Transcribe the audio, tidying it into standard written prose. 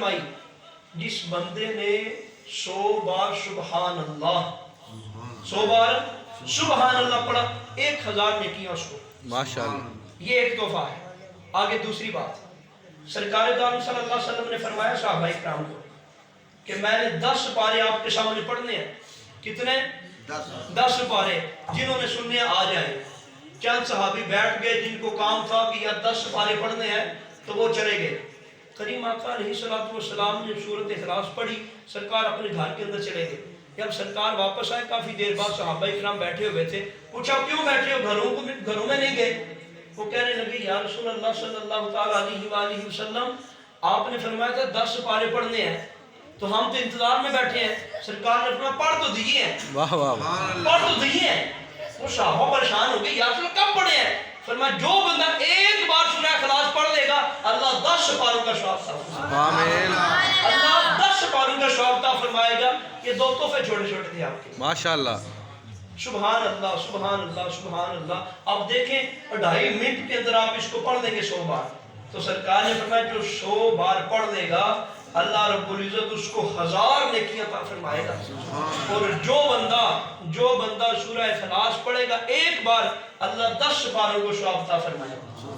فرمائی جس بندے نے 100 بار سبحان اللہ 100 بار سبحان اللہ پڑھا 1000 نیکیاں اس کو ماشاءاللہ. یہ ایک تحفہ ہے. آگے دوسری بات سرکار دو عالم صلی اللہ علیہ وسلم نے فرمایا صحابہ کرام کو کہ میں نے 10 پارے آپ کے سامنے پڑھنے ہیں. کتنے؟ 10 پارے. جنہوں نے سننے آ جائیں. چند صحابی بیٹھ گئے جن کو کام تھا کہ یا 10 پارے پڑھنے ہیں تو وہ چلے گئے. کریم آقا علیہ السلام نے سورۃ اخلاص پڑھی سرکار اپنے گھر کے اندر چلے گئے. جب سرکار واپس آئے کافی دیر بعد صحابہ کرام بیٹھے ہوئے تھے. پوچھا کیوں بیٹھے ہو؟ گھروں میں نہیں گئے؟ وہ کہنے لگے یا رسول اللہ صلی اللہ تعالیٰ علیہ وآلہ وسلم آپ نے فرمایا تھا 10 پارے پڑھنے ہیں تو ہم تو انتظار میں بیٹھے ہیں. سرکار نے فرمایا پڑھ تو دیے ہیں. واہ واہ. پڑھ تو دیے ہیں. وہ صحابہ پریشان ہو گئے یا رسول اللہ کب پڑھے ہیں؟ فرمایا جو بندہ ایک بار سورہ اخلاص پڑھ لے گا اللہ 10 پاروں کا ثواب عطا آمین. اللہ 10 پاروں کا ثواب عطا فرمائے گا. یہ 2 تحفے چھوٹے چھوٹے تھے آپ کے. ماشاءاللہ. سبحان اللہ سبحان اللہ سبحان اللہ. اب دیکھیں 2.5 منٹ کے اندر آپ اس کو پڑھ لیں گے 100 بار. تو سرکار نے فرمایا جو 100 بار پڑھ لے گا اللہ رب العزت اس کو 1000 نیکیاں عطا فرمائے گا. اور جو بندہ سورہ اخلاص پڑھے گا ایک بار اللہ 10 باروں کو ثواب عطا فرمائے گا.